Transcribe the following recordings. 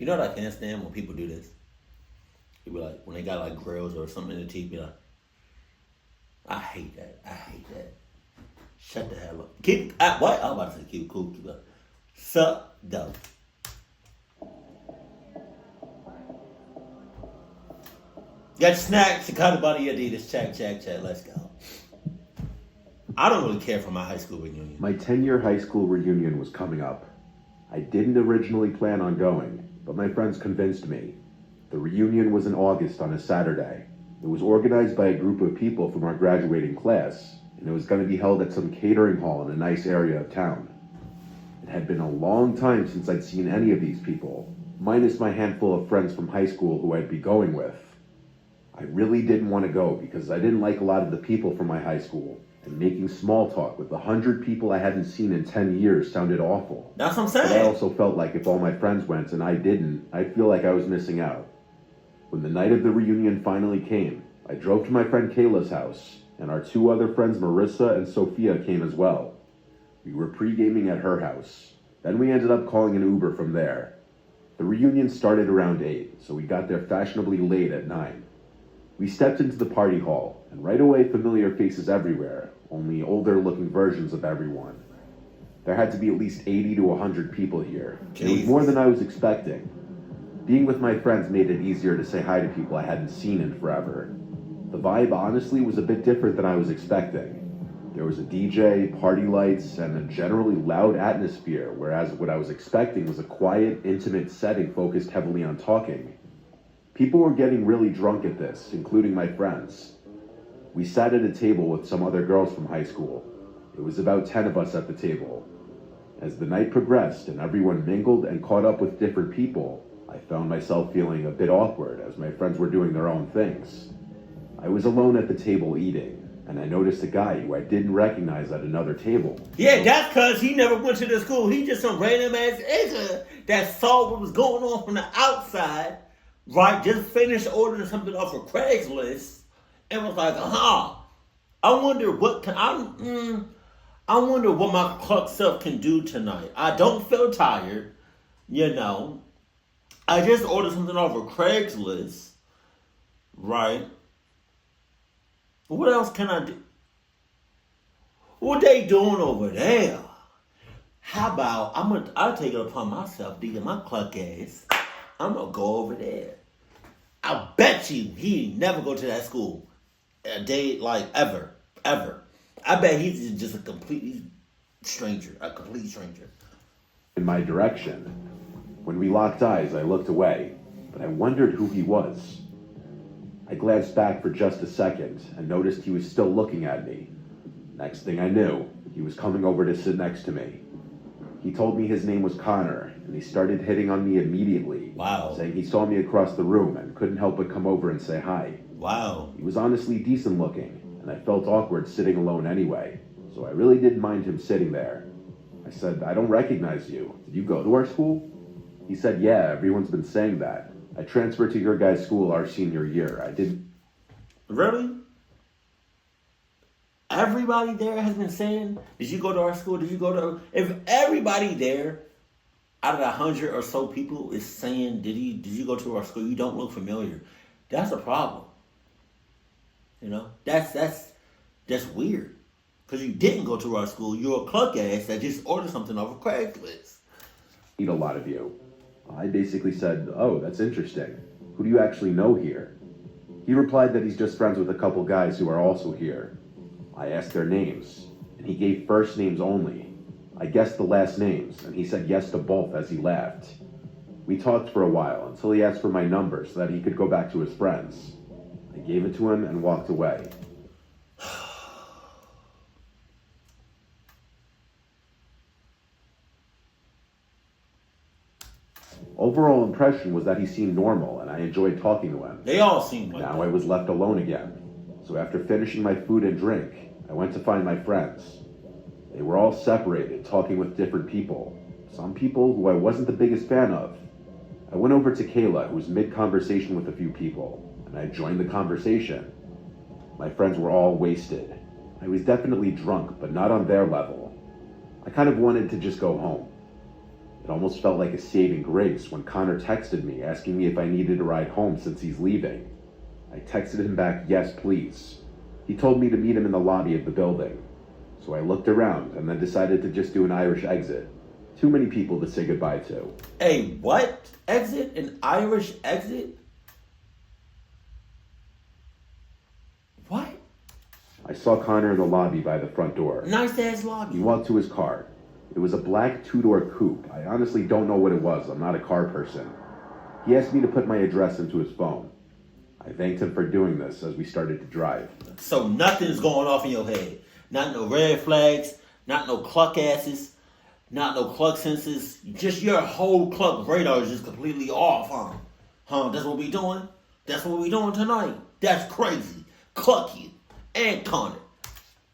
know what I can't stand when people do this? They be like, when they got like grills or something in the teeth, be like, I hate that. I hate that. Shut the hell up. What? I was about to say keep cool. Keep up. Suck though. Got snacks to cut about your Adidas. Check. Let's go. I don't really care for my high school reunion. My 10-year high school reunion was coming up. I didn't originally plan on going, but my friends convinced me. The reunion was in August on a Saturday. It was organized by a group of people from our graduating class, and it was going to be held at some catering hall in a nice area of town. It had been a long time since I'd seen any of these people, minus my handful of friends from high school who I'd be going with. I really didn't want to go because I didn't like a lot of the people from my high school, and making small talk with 100 people I hadn't seen in 10 years sounded awful. That's what I'm saying. But I also felt like if all my friends went and I didn't, I'd feel like I was missing out. When the night of the reunion finally came, I drove to my friend Kayla's house, and our two other friends Marissa and Sophia came as well. We were pre-gaming at her house. Then we ended up calling an Uber from there. The reunion started around 8, so we got there fashionably late at 9. We stepped into the party hall, and right away familiar faces everywhere, only older-looking versions of everyone. There had to be at least 80 to 100 people here. It was more than I was expecting. Being with my friends made it easier to say hi to people I hadn't seen in forever. The vibe honestly was a bit different than I was expecting. There was a DJ, party lights, and a generally loud atmosphere, whereas what I was expecting was a quiet, intimate setting focused heavily on talking. People were getting really drunk at this, including my friends. We sat at a table with some other girls from high school. It was about 10 of us at the table. As the night progressed and everyone mingled and caught up with different people, I found myself feeling a bit awkward as my friends were doing their own things. I was alone at the table eating, and I noticed a guy who I didn't recognize at another table. Yeah, that's because he never went to the school. He just some random ass nigga that saw what was going on from the outside, right? Just finished ordering something off of Craigslist and was like, I wonder what I wonder what my clock self can do tonight. I don't feel tired, you know. I just ordered something off of Craigslist, right? What else can I do? What they doing over there? How about I'll take it upon myself to get my cluck ass. I'm gonna go over there. I bet you he never go to that school a day like ever. I bet he's just a complete stranger. In my direction. When we locked eyes, I looked away, but I wondered who he was. I glanced back for just a second and noticed he was still looking at me. Next thing I knew, he was coming over to sit next to me. He told me his name was Connor, and he started hitting on me immediately. Wow. Saying he saw me across the room and couldn't help but come over and say hi. Wow. He was honestly decent looking, and I felt awkward sitting alone anyway, so I really didn't mind him sitting there. I said, I don't recognize you. Did you go to our school? He said, yeah, everyone's been saying that. I transferred to your guys' school our senior year. I didn't... Really? Everybody there has been saying, did you go to our school? Did you go to... If everybody there, out of 100 or so people, is saying, did you go to our school? You don't look familiar. That's a problem. You know? That's weird. Because you didn't go to our school. You're a cluck ass that just ordered something off of Craigslist. Meet a lot of you. I basically said, oh, that's interesting. Who do you actually know here? He replied that he's just friends with a couple guys who are also here. I asked their names, and he gave first names only. I guessed the last names, and he said yes to both as he laughed. We talked for a while until he asked for my number so that he could go back to his friends. I gave it to him and walked away. Overall impression was that he seemed normal, and I enjoyed talking to him. They all seemed like Now that. I was left alone again. So after finishing my food and drink, I went to find my friends. They were all separated, talking with different people. Some people who I wasn't the biggest fan of. I went over to Kayla, who was mid-conversation with a few people, and I joined the conversation. My friends were all wasted. I was definitely drunk, but not on their level. I kind of wanted to just go home. It almost felt like a saving grace when Connor texted me asking me if I needed a ride home since he's leaving. I texted him back, yes, please. He told me to meet him in the lobby of the building. So I looked around and then decided to just do an Irish exit. Too many people to say goodbye to. A what? Exit? An Irish exit? What? I saw Connor in the lobby by the front door. Nice ass lobby. He walked to his car. It was a black two-door coupe. I honestly don't know what it was. I'm not a car person. He asked me to put my address into his phone. I thanked him for doing this as we started to drive. So nothing's going off in your head. Not no red flags, not no cluck asses, not no cluck senses. Just your whole cluck radar is just completely off, huh? Huh? That's what we doing? That's what we doing tonight? That's crazy. Cluck you. And Connor.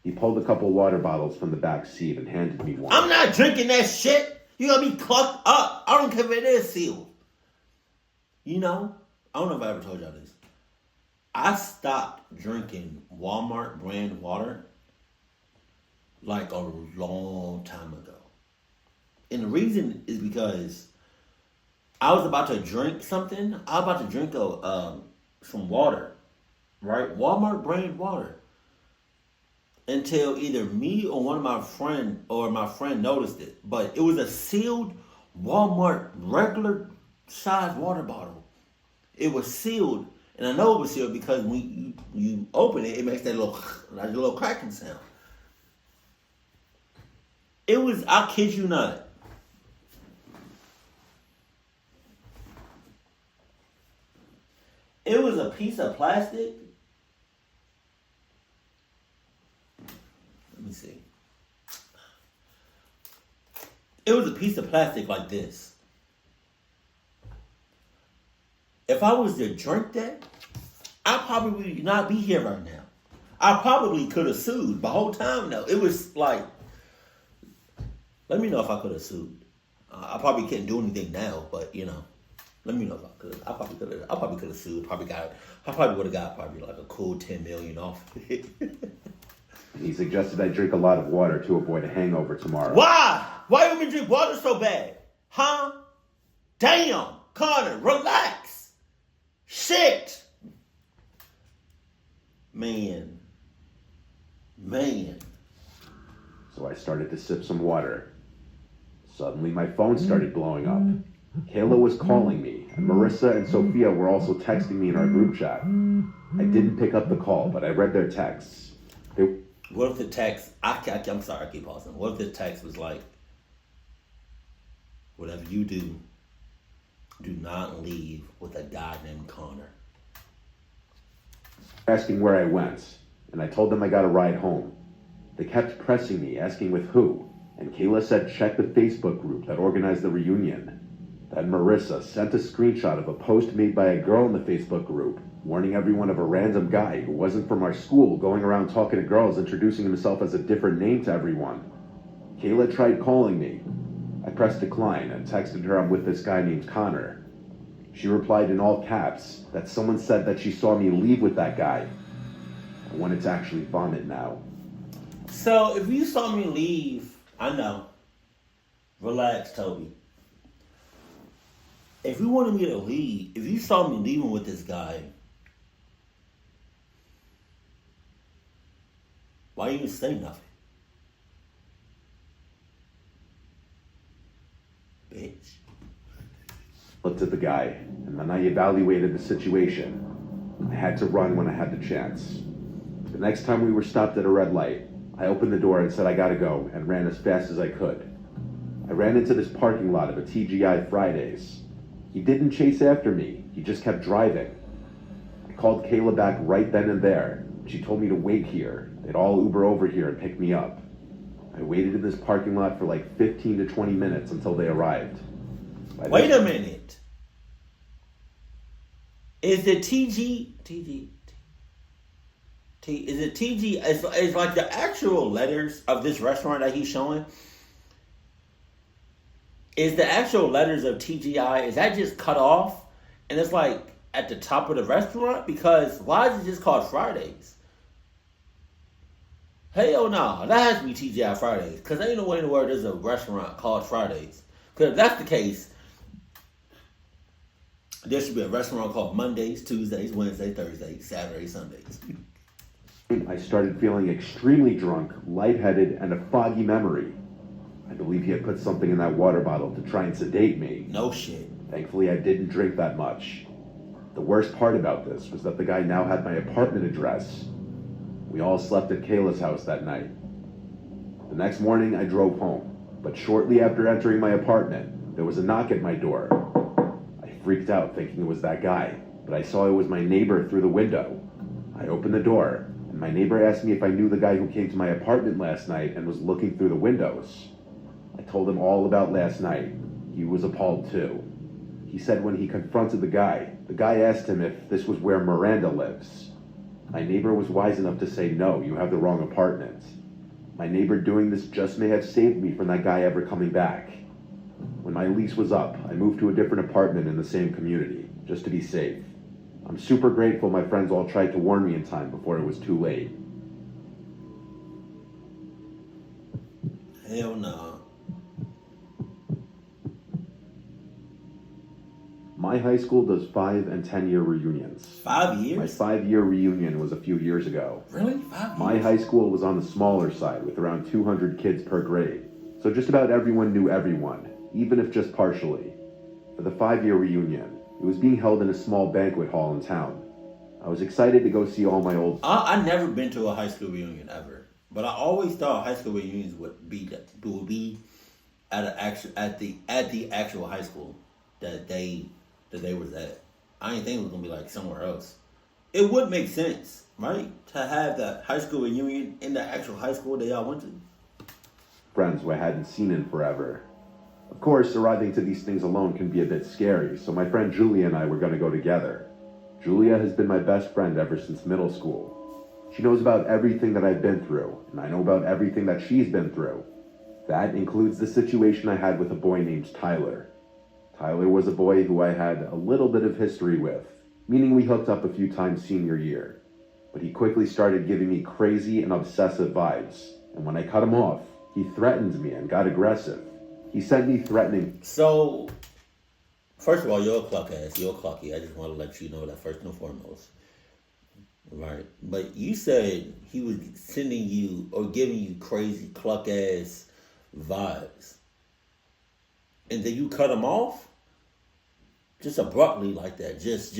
He pulled a couple water bottles from the back seat and handed me one. I'm not drinking that shit. You gotta be clucked up. I don't care if it is sealed. You know, I don't know if I ever told y'all this. I stopped drinking Walmart brand water like a long time ago. And the reason is because I was about to drink something. I was about to drink some water, right? Walmart brand water. Until either me or my friend noticed it. But it was a sealed Walmart regular size water bottle. It was sealed. And I know it was sealed because when you open it, it makes that little cracking sound. It was, I kid you not. It was a piece of plastic. Let me see. It was a piece of plastic like this. If I was to drink that, I probably would not be here right now. I probably could have sued the whole time though. It was like, let me know if I could have sued. I probably couldn't do anything now, but you know, let me know if I could. I probably could have sued. I probably would have got probably like a cool $10 million off it. He suggested I drink a lot of water to avoid a hangover tomorrow. Why? Why you been drink water so bad? Huh? Damn, Connor, relax. Shit. Man. So I started to sip some water. Suddenly my phone started blowing up. Kayla was calling me, and Marissa and Sophia were also texting me in our group chat. I didn't pick up the call, but I read their texts. What if the text, I'm sorry, I keep pausing. What if the text was like, whatever you do not leave with a guy named Connor. Asking where I went, and I told them I got a ride home. They kept pressing me, asking with who, and Kayla said check the Facebook group that organized the reunion. Then Marissa sent a screenshot of a post made by a girl in the Facebook group, warning everyone of a random guy who wasn't from our school going around talking to girls, introducing himself as a different name to everyone. Kayla tried calling me. I pressed decline and texted her I'm with this guy named Connor. She replied in all caps that someone said that she saw me leave with that guy. I wanted to actually vomit now. So if you saw me leave, I know. Relax, Toby. If you wanted me to leave, if you saw me leaving with this guy, why you didn't say nothing? Bitch. Looked at the guy, and then I evaluated the situation. I had to run when I had the chance. The next time we were stopped at a red light, I opened the door and said I gotta go, and ran as fast as I could. I ran into this parking lot of a TGI Fridays. He didn't chase after me, he just kept driving. I called Kayla back right then and there. She told me to wait here. They'd all Uber over here and pick me up. I waited in this parking lot for like 15 to 20 minutes until they arrived. Wait a minute. Is it TG? Is it TG? It's like the actual letters of this restaurant that he's showing. Is the actual letters of TGI, is that just cut off? And it's like at the top of the restaurant? Because why is it just called Fridays? Hell no, that has to be TGI Fridays. Because ain't no way in the world there's a restaurant called Fridays. Because if that's the case, there should be a restaurant called Mondays, Tuesdays, Wednesdays, Thursdays, Saturdays, Sundays. I started feeling extremely drunk, lightheaded, and a foggy memory. I believe he had put something in that water bottle to try and sedate me. No shit. Thankfully, I didn't drink that much. The worst part about this was that the guy now had my apartment address. We all slept at Kayla's house that night. The next morning, I drove home, but shortly after entering my apartment, there was a knock at my door. I freaked out thinking it was that guy, but I saw it was my neighbor through the window. I opened the door, and my neighbor asked me if I knew the guy who came to my apartment last night and was looking through the windows. I told him all about last night. He was appalled too. He said when he confronted the guy asked him if this was where Miranda lives. My neighbor was wise enough to say, no, you have the wrong apartment. My neighbor doing this just may have saved me from that guy ever coming back. When my lease was up, I moved to a different apartment in the same community, just to be safe. I'm super grateful my friends all tried to warn me in time before it was too late. Hell no. My high school does 5 and 10-year reunions. 5 years? My 5-year reunion was a few years ago. Really? 5 years? My high school was on the smaller side with around 200 kids per grade. So just about everyone knew everyone, even if just partially. For the 5-year reunion, it was being held in a small banquet hall in town. I was excited to go see all my old... I never been to a high school reunion ever. But I always thought high school reunions would be at the actual high school that they was at. I didn't think it was gonna be like somewhere else. It would make sense, right, to have the high school reunion in the actual high school they all went to. Friends who I hadn't seen in forever. Of course, arriving to these things alone can be a bit scary, so my friend Julia and I were going to go together. Julia has been my best friend ever since middle school. She knows about everything that I've been through, and I know about everything that she's been through. That includes the situation I had with a boy named Tyler. Tyler was a boy who I had a little bit of history with, meaning we hooked up a few times senior year. But he quickly started giving me crazy and obsessive vibes, and when I cut him off, he threatened me and got aggressive. He sent me threatening... So, first of all, you're a cluck ass. You're a clucky. I just want to let you know that first and foremost. Right. But you said he was sending you or giving you crazy cluck ass vibes. And then you cut him off? Just abruptly like that. Just,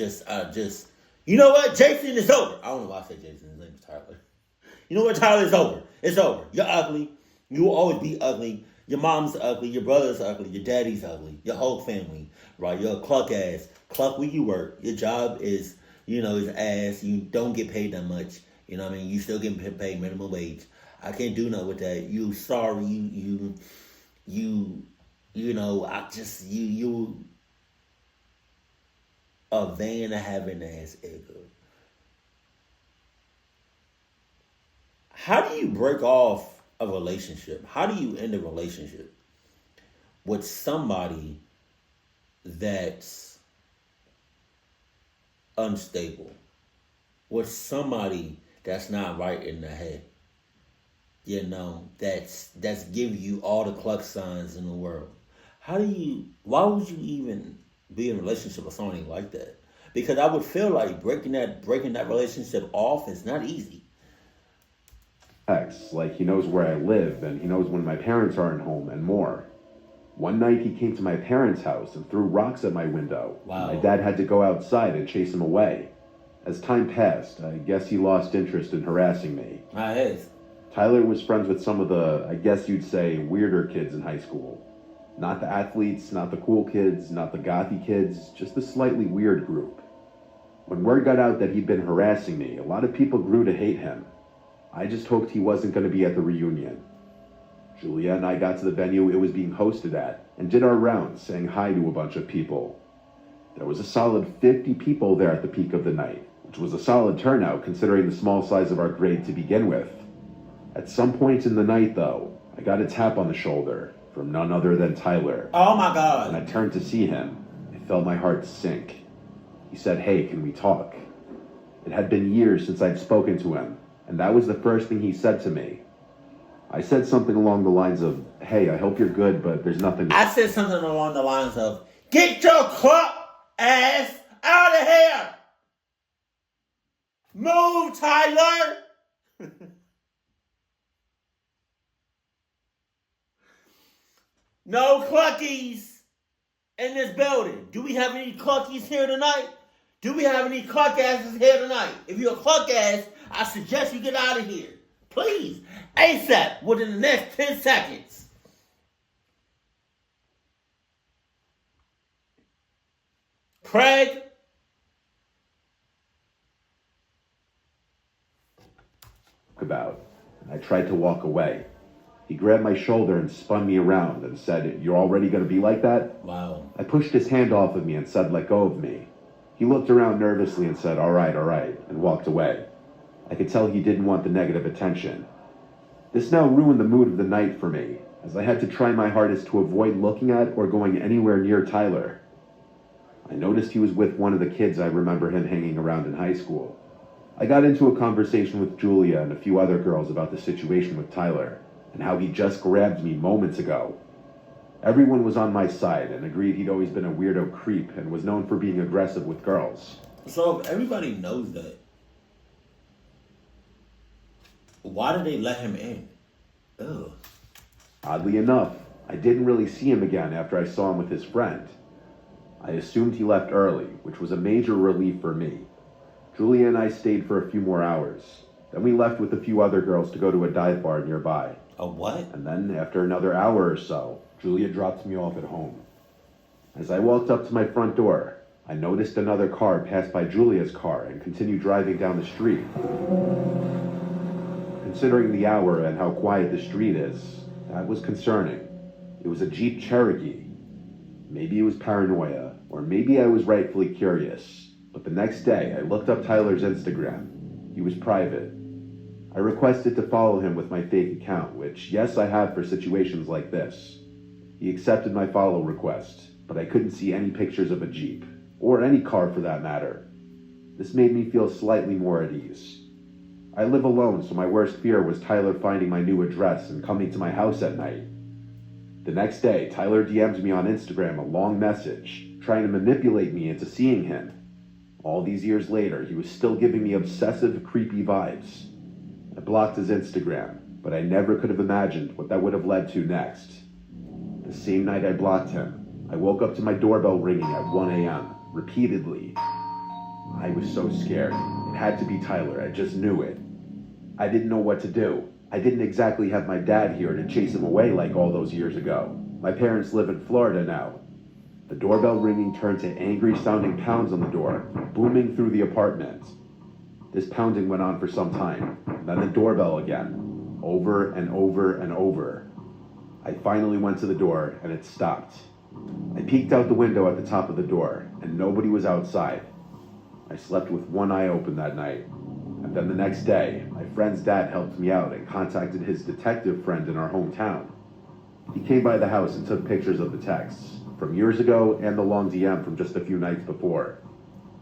you know what? Jason is over. I don't know why I said Jason. His name is Tyler. You know what, Tyler? It's over. It's over. You're ugly. You will always be ugly. Your mom's ugly. Your brother's ugly. Your daddy's ugly. Your whole family. Right? You're a cluck ass. Cluck where you work. Your job is, is ass. You don't get paid that much. You know what I mean? You still getting paid minimum wage. I can't do nothing with that. You sorry. You a van of having ass nigga. How do you break off a relationship? How do you end a relationship with somebody that's unstable? With somebody that's not right in the head? That's giving you all the cluck signs in the world. Why would you even be in a relationship with somebody like that? Because I would feel like breaking that relationship off is not easy. Like he knows where I live, and he knows when my parents aren't home, and more. One night he came to my parents' house and threw rocks at my window. Wow. My dad had to go outside and chase him away. As time passed, I guess he lost interest in harassing me. Tyler was friends with some of the, I guess you'd say, weirder kids in high school. Not the athletes, not the cool kids, not the gothy kids, just the slightly weird group. When word got out that he'd been harassing me, a lot of people grew to hate him. I just hoped he wasn't going to be at the reunion. Julia and I got to the venue it was being hosted at and did our rounds, saying hi to a bunch of people. There was a solid 50 people there at the peak of the night, which was a solid turnout considering the small size of our grade to begin with. At some point in the night, though, I got a tap on the shoulder from none other than Tyler. Oh my God. When I turned to see him, I felt my heart sink. He said, "Hey, can we talk?" It had been years since I'd spoken to him, and that was the first thing he said to me. I said something along the lines of, hey, I hope you're good, but there's nothing. I said something along the lines of, get your cluck ass out of here! Move, Tyler! No cluckies in this building. Do we have any cluckies here tonight? Do we have any cluck asses here tonight? If you're a cluck ass, I suggest you get out of here. Please. ASAP, within the next 10 seconds. Craig? About. I tried to walk away. He grabbed my shoulder and spun me around and said, "You're already going to be like that?" Wow. I pushed his hand off of me and said, "Let go of me." He looked around nervously and said, all right, and walked away. I could tell he didn't want the negative attention. This now ruined the mood of the night for me, as I had to try my hardest to avoid looking at or going anywhere near Tyler. I noticed he was with one of the kids I remember him hanging around in high school. I got into a conversation with Julia and a few other girls about the situation with Tyler, and how he just grabbed me moments ago. Everyone was on my side and agreed he'd always been a weirdo creep and was known for being aggressive with girls. So if everybody knows that, why did they let him in? Ugh. Oddly enough, I didn't really see him again after I saw him with his friend. I assumed he left early, which was a major relief for me. Julia and I stayed for a few more hours. Then we left with a few other girls to go to a dive bar nearby. A what? And then, after another hour or so, Julia dropped me off at home. As I walked up to my front door, I noticed another car pass by Julia's car and continue driving down the street. Considering the hour and how quiet the street is, that was concerning. It was a Jeep Cherokee. Maybe it was paranoia, or maybe I was rightfully curious. But the next day, I looked up Tyler's Instagram. He was private. I requested to follow him with my fake account, which, yes, I have for situations like this. He accepted my follow request, but I couldn't see any pictures of a Jeep, or any car for that matter. This made me feel slightly more at ease. I live alone, so my worst fear was Tyler finding my new address and coming to my house at night. The next day, Tyler DM'd me on Instagram a long message, trying to manipulate me into seeing him. All these years later, he was still giving me obsessive, creepy vibes. I blocked his Instagram, but I never could have imagined what that would have led to next. The same night I blocked him, I woke up to my doorbell ringing at 1 a.m., repeatedly. I was so scared. It had to be Tyler, I just knew it. I didn't know what to do. I didn't exactly have my dad here to chase him away like all those years ago. My parents live in Florida now. The doorbell ringing turned to angry-sounding pounds on the door, booming through the apartment. This pounding went on for some time, then the doorbell again, over and over and over. I finally went to the door, and it stopped. I peeked out the window at the top of the door, and nobody was outside. I slept with one eye open that night. And then the next day, my friend's dad helped me out and contacted his detective friend in our hometown. He came by the house and took pictures of the texts, from years ago and the long DM from just a few nights before.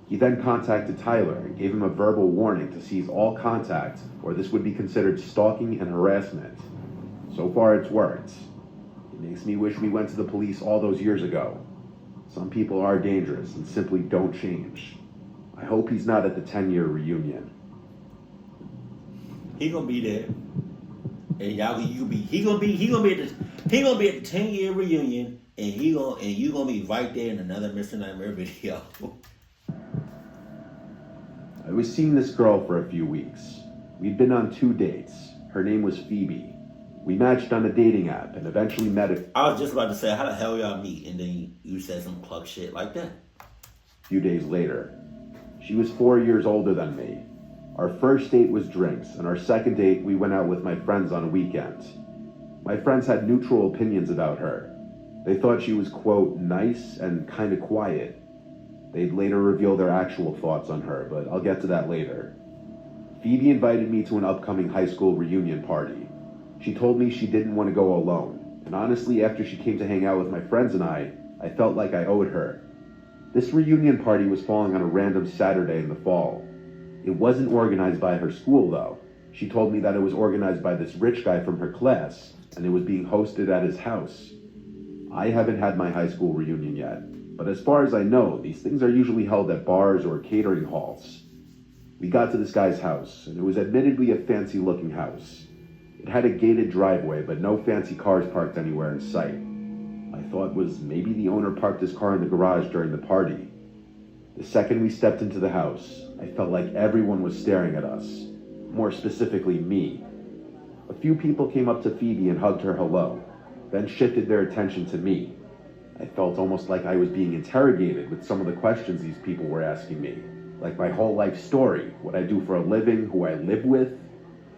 He then contacted Tyler and gave him a verbal warning to cease all contact, or this would be considered stalking and harassment. So far it's worked. It makes me wish we went to the police all those years ago. Some people are dangerous and simply don't change. I hope he's not at the 10-year reunion. He gonna be there, and y'all, he gonna be at the 10-year reunion, and you gonna be right there in another Mr. Nightmare video. I was seeing this girl for a few weeks. We'd been on 2 dates. Her name was Phoebe. We matched on a dating app and eventually met I was just about to say, how the hell y'all meet? And then you said some cluck shit like that. a few days later. She was 4 years older than me. Our first date was drinks, and our second date we went out with my friends on a weekend. My friends had neutral opinions about her. They thought she was, quote, nice and kind of quiet. They'd later reveal their actual thoughts on her, but I'll get to that later. Phoebe invited me to an upcoming high school reunion party. She told me she didn't want to go alone, and honestly, after she came to hang out with my friends and I felt like I owed her. This reunion party was falling on a random Saturday in the fall. It wasn't organized by her school, though. She told me that it was organized by this rich guy from her class. and it was being hosted at his house. I haven't had my high school reunion yet, but as far as I know, these things are usually held at bars or catering halls. We got to this guy's house, and it was admittedly a fancy-looking house. It had a gated driveway, but no fancy cars parked anywhere in sight. My thought was maybe the owner parked his car in the garage during the party. The second we stepped into the house, I felt like everyone was staring at us. More specifically, me. A few people came up to Phoebe and hugged her hello, then shifted their attention to me. I felt almost like I was being interrogated with some of the questions these people were asking me. Like my whole life story, what I do for a living, who I live with.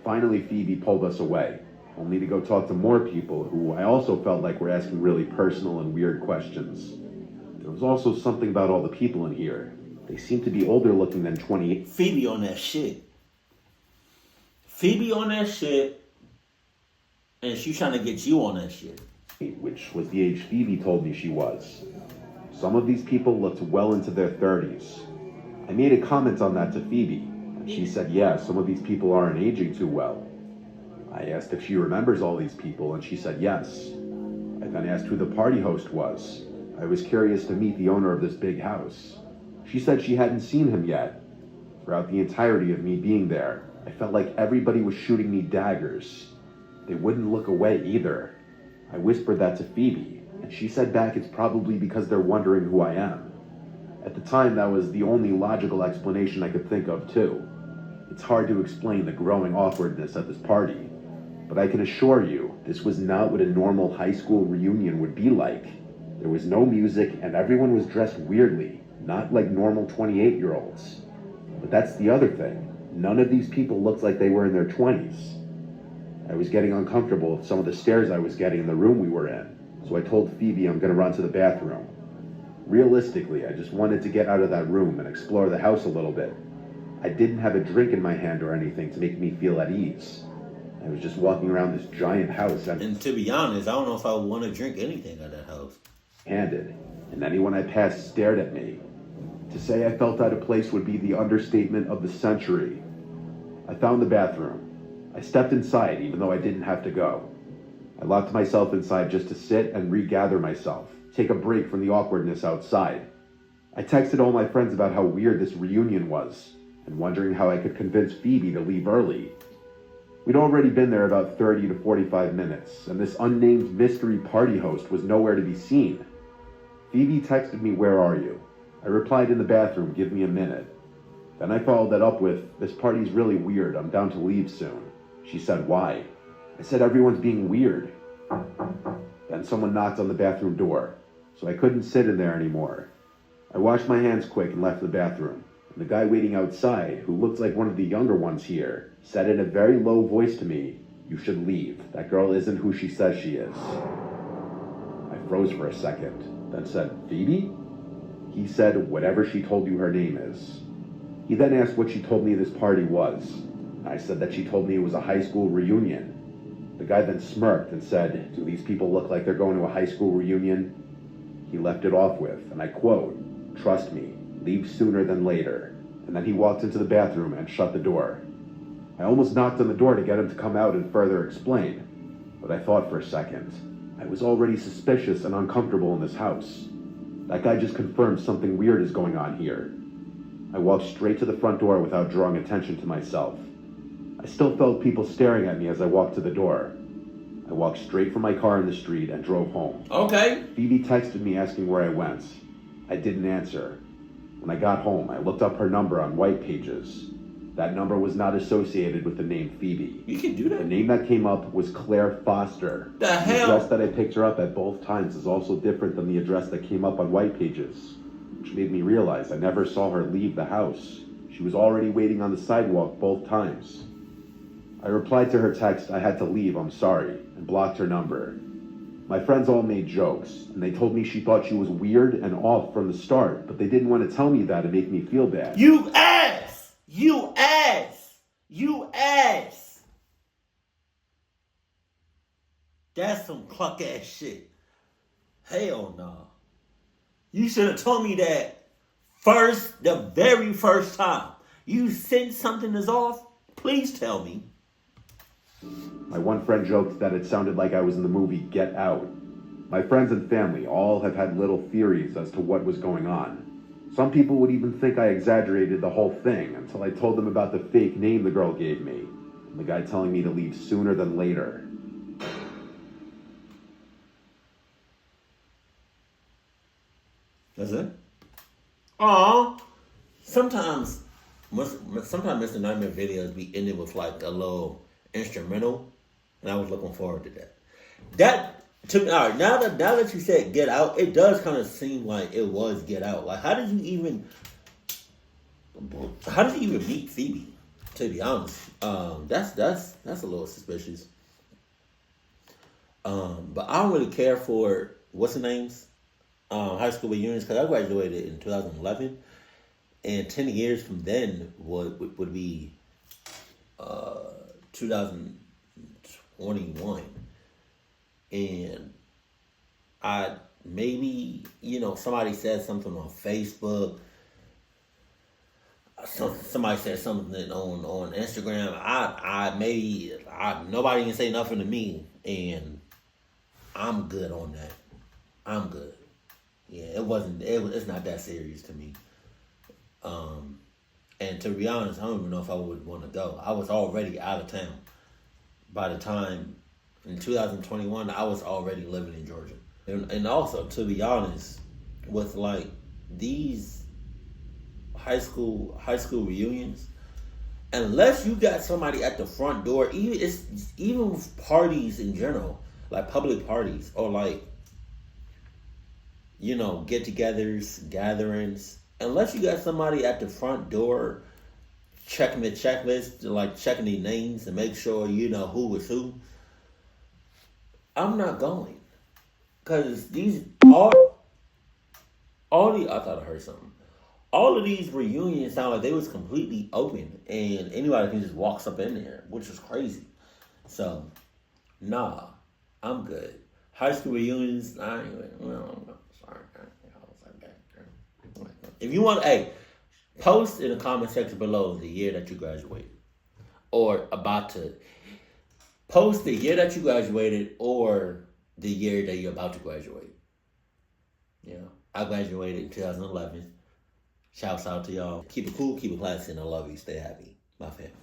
Finally, Phoebe pulled us away, only to go talk to more people who I also felt like were asking really personal and weird questions. There was also something about all the people in here. They seemed to be older looking than 28. Phoebe on that shit. Phoebe on that shit, and she's trying to get you on that shit. Which was the age Phoebe told me she was. Some of these people looked well into their 30s. I made a comment on that to Phoebe, and she said, yeah, some of these people aren't aging too well. I asked if she remembers all these people, and she said yes. I then asked who the party host was. I was curious to meet the owner of this big house. She said she hadn't seen him yet. Throughout the entirety of me being there, I felt like everybody was shooting me daggers. They wouldn't look away either. I whispered that to Phoebe, and she said back it's probably because they're wondering who I am. At the time, that was the only logical explanation I could think of, too. It's hard to explain the growing awkwardness at this party, but I can assure you, this was not what a normal high school reunion would be like. There was no music, and everyone was dressed weirdly, not like normal 28-year-olds. But that's the other thing. None of these people looked like they were in their 20s. I was getting uncomfortable with some of the stares I was getting in the room we were in, so I told Phoebe I'm going to run to the bathroom. Realistically, I just wanted to get out of that room and explore the house a little bit. I didn't have a drink in my hand or anything to make me feel at ease. I was just walking around this giant house and to be honest, I don't know if I would want to drink anything at that house. Handed, and anyone I passed stared at me. To say I felt out of place would be the understatement of the century. I found the bathroom. I stepped inside even though I didn't have to go. I locked myself inside just to sit and regather myself, take a break from the awkwardness outside. I texted all my friends about how weird this reunion was, and wondering how I could convince Phoebe to leave early. We'd already been there about 30 to 45 minutes, and this unnamed mystery party host was nowhere to be seen. Phoebe texted me, "Where are you?" I replied, "In the bathroom, give me a minute." Then I followed that up with, "This party's really weird, I'm down to leave soon." She said, "Why?" I said, "Everyone's being weird." Then someone knocked on the bathroom door, so I couldn't sit in there anymore. I washed my hands quick and left the bathroom. And the guy waiting outside, who looked like one of the younger ones here, said in a very low voice to me, "You should leave. That girl isn't who she says she is." I froze for a second, then said, "Phoebe?" He said, "Whatever she told you her name is." He then asked what she told me this party was. I said that she told me it was a high school reunion. The guy then smirked and said, "Do these people look like they're going to a high school reunion?" He left it off with, and I quote, "Trust me, leave sooner than later." And then he walked into the bathroom and shut the door. I almost knocked on the door to get him to come out and further explain, but I thought for a second. I was already suspicious and uncomfortable in this house. That guy just confirmed something weird is going on here. I walked straight to the front door without drawing attention to myself. I still felt people staring at me as I walked to the door. I walked straight from my car in the street and drove home. Okay. Phoebe texted me asking where I went. I didn't answer. When I got home, I looked up her number on White Pages. That number was not associated with the name Phoebe. You can do that. The name that came up was Claire Foster. The hell? The address that I picked her up at both times is also different than the address that came up on White Pages, which made me realize I never saw her leave the house. She was already waiting on the sidewalk both times. I replied to her text, "I had to leave, I'm sorry," and blocked her number. My friends all made jokes, and they told me she thought she was weird and off from the start, but they didn't want to tell me that and make me feel bad. You ass! You ass! You ass! That's some cluck ass shit. Hell no. You should have told me that first, the very first time. You sense something is off, please tell me. My one friend joked that it sounded like I was in the movie Get Out. My friends and family all have had little theories as to what was going on. Some people would even think I exaggerated the whole thing until I told them about the fake name the girl gave me, and the guy telling me to leave sooner than later. That's it? Aw. Sometimes Mr. Nightmare videos be ending with like a little instrumental, and I was looking forward to that. That to me, all right. Now that you said Get Out, it does kind of seem like it was Get Out. Like, how did you even meet Phoebe? To be honest, that's a little suspicious. But I don't really care for what's the names, high school reunions, because I graduated in 2011, and 10 years from then would be 2021. And somebody said something on Facebook. Somebody said something on Instagram. Nobody can say nothing to me, and I'm good on that. I'm good. Yeah, it's not that serious to me. And to be honest, I don't even know if I would want to go. I was already out of town by the time in 2021. I was already living in Georgia, and also, to be honest, with like these high school reunions, unless you got somebody at the front door, even with parties in general, like public parties or like get-togethers, gatherings, unless you got somebody at the front door checking the checklist, like checking the names and make sure you know who was who, I'm not going. Because I thought I heard something. All of these reunions sound like they was completely open and anybody can just walk up in there, which is crazy. So, nah, I'm good. High school reunions, I ain't even, sorry. If you want, post in the comment section below the year that you graduated, or about to post the year that you graduated, or the year that you're about to graduate. I graduated in 2011. Shouts out to y'all. Keep it cool, keep it classy, and I love you. Stay happy. My family.